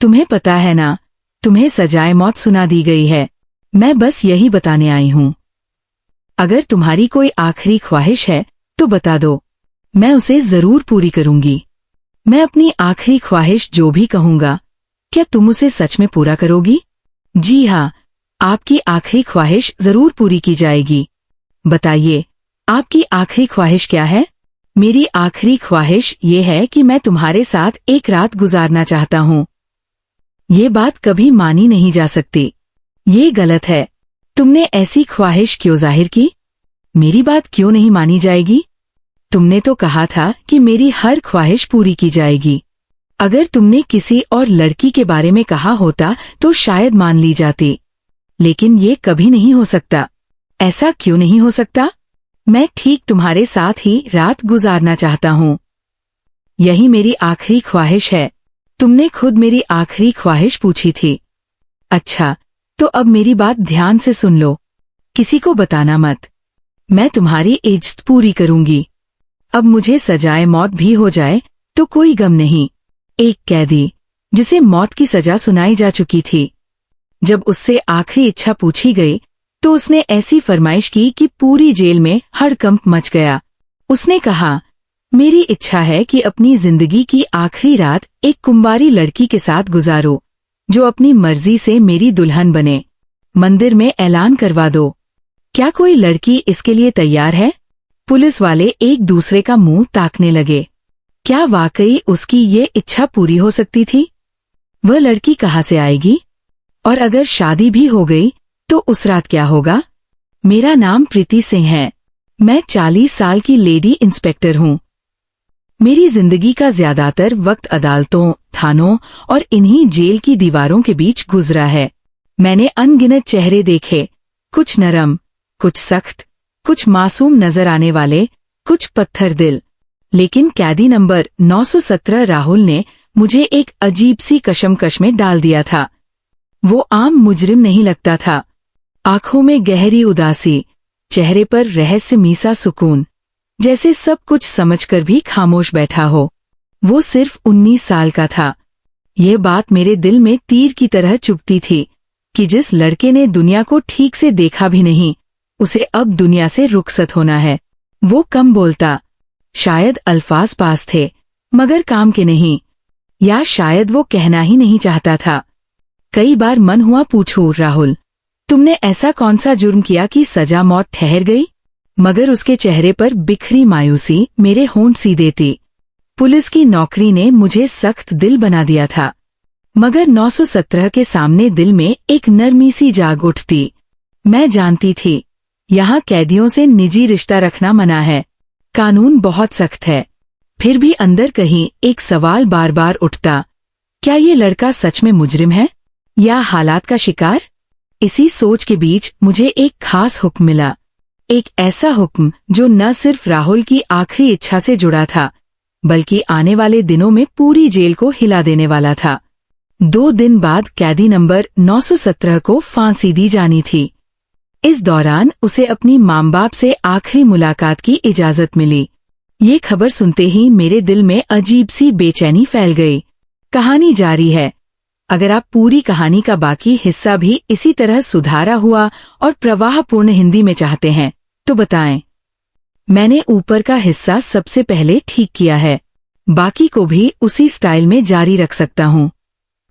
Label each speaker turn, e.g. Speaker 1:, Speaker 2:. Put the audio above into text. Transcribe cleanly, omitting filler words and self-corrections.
Speaker 1: तुम्हें पता है ना, तुम्हें सजाए मौत सुना दी गई है। मैं बस यही बताने आई हूँ। अगर तुम्हारी कोई आखिरी ख्वाहिश है तो बता दो, मैं उसे जरूर पूरी करूंगी। मैं अपनी आखिरी ख्वाहिश जो भी कहूंगा, क्या तुम उसे सच में पूरा करोगी? जी हाँ, आपकी आखिरी ख्वाहिश जरूर पूरी की जाएगी। बताइए, आपकी आखिरी ख्वाहिश क्या है? मेरी आखिरी ख्वाहिश ये है कि मैं तुम्हारे साथ एक रात गुजारना चाहता हूँ। ये बात कभी मानी नहीं जा सकती। ये गलत है। तुमने ऐसी ख्वाहिश क्यों जाहिर की? मेरी बात क्यों नहीं मानी जाएगी? तुमने तो कहा था कि मेरी हर ख्वाहिश पूरी की जाएगी। अगर तुमने किसी और लड़की के बारे में कहा होता तो शायद मान ली जाती, लेकिन ये कभी नहीं हो सकता। ऐसा क्यों नहीं हो सकता? मैं ठीक तुम्हारे साथ ही रात गुजारना चाहता हूँ। यही मेरी आखिरी ख्वाहिश है। तुमने खुद मेरी आखिरी ख्वाहिश पूछी थी। अच्छा, तो अब मेरी बात ध्यान से सुन लो। किसी को बताना मत। मैं तुम्हारी इज्जत पूरी करूंगी। अब मुझे सजाए मौत भी हो जाए तो कोई गम नहीं। एक कैदी जिसे मौत की सजा सुनाई जा चुकी थी, जब उससे आखिरी इच्छा पूछी गई तो उसने ऐसी फरमाइश की कि पूरी जेल में हड़कंप मच गया। उसने कहा, मेरी इच्छा है कि अपनी जिंदगी की आखिरी रात एक कुंवारी लड़की के साथ गुजारो, जो अपनी मर्जी से मेरी दुल्हन बने। मंदिर में ऐलान करवा दो। क्या कोई लड़की इसके लिए तैयार है? पुलिस वाले एक दूसरे का मुंह ताकने लगे। क्या वाकई उसकी ये इच्छा पूरी हो सकती थी? वह लड़की कहाँ से आएगी? और अगर शादी भी हो गई तो उस रात क्या होगा? मेरा नाम प्रीति सिंह है। मैं 40 साल की लेडी इंस्पेक्टर हूँ। मेरी जिंदगी का ज्यादातर वक्त अदालतों, थानों और इन्हीं जेल की दीवारों के बीच गुजरा है। मैंने अनगिनत चेहरे देखे, कुछ नरम, कुछ सख्त, कुछ मासूम नजर आने वाले, कुछ पत्थर दिल। लेकिन कैदी नंबर 917 राहुल ने मुझे एक अजीब सी कशमकश में डाल दिया था। वो आम मुजरिम नहीं लगता था। आंखों में गहरी उदासी, चेहरे पर रहस्य मीसा सुकून, जैसे सब कुछ समझकर भी खामोश बैठा हो। वो सिर्फ 19 साल का था। ये बात मेरे दिल में तीर की तरह चुभती थी कि जिस लड़के ने दुनिया को ठीक से देखा भी नहीं, उसे अब दुनिया से रुखसत होना है। वो कम बोलता, शायद अल्फाज पास थे मगर काम के नहीं, या शायद वो कहना ही नहीं चाहता था। कई बार मन हुआ पूछूं, राहुल, तुमने ऐसा कौन सा जुर्म किया कि सजा मौत ठहर गई? मगर उसके चेहरे पर बिखरी मायूसी मेरे होंठ सी देती। पुलिस की नौकरी ने मुझे सख्त दिल बना दिया था, मगर 917 के सामने दिल में एक नरमी सी जाग उठती। मैं जानती थी, यहाँ कैदियों से निजी रिश्ता रखना मना है। कानून बहुत सख्त है। फिर भी अंदर कहीं एक सवाल बार बार उठता, क्या ये लड़का सच में मुजरिम है या हालात का शिकार? इसी सोच के बीच मुझे एक खास हुक्म मिला। एक ऐसा हुक्म जो न सिर्फ राहुल की आखिरी इच्छा से जुड़ा था, बल्कि आने वाले दिनों में पूरी जेल को हिला देने वाला था। 2 दिन बाद कैदी नंबर 917 को फांसी दी जानी थी। इस दौरान उसे अपनी माँ बाप से आखिरी मुलाकात की इजाजत मिली। ये खबर सुनते ही मेरे दिल में अजीब सी बेचैनी फैल गई। कहानी जारी है। अगर आप पूरी कहानी का बाकी हिस्सा भी इसी तरह सुधारा हुआ और प्रवाहपूर्ण हिंदी में चाहते हैं तो बताएं। मैंने ऊपर का हिस्सा सबसे पहले ठीक किया है, बाकी को भी उसी स्टाइल में जारी रख सकता हूँ।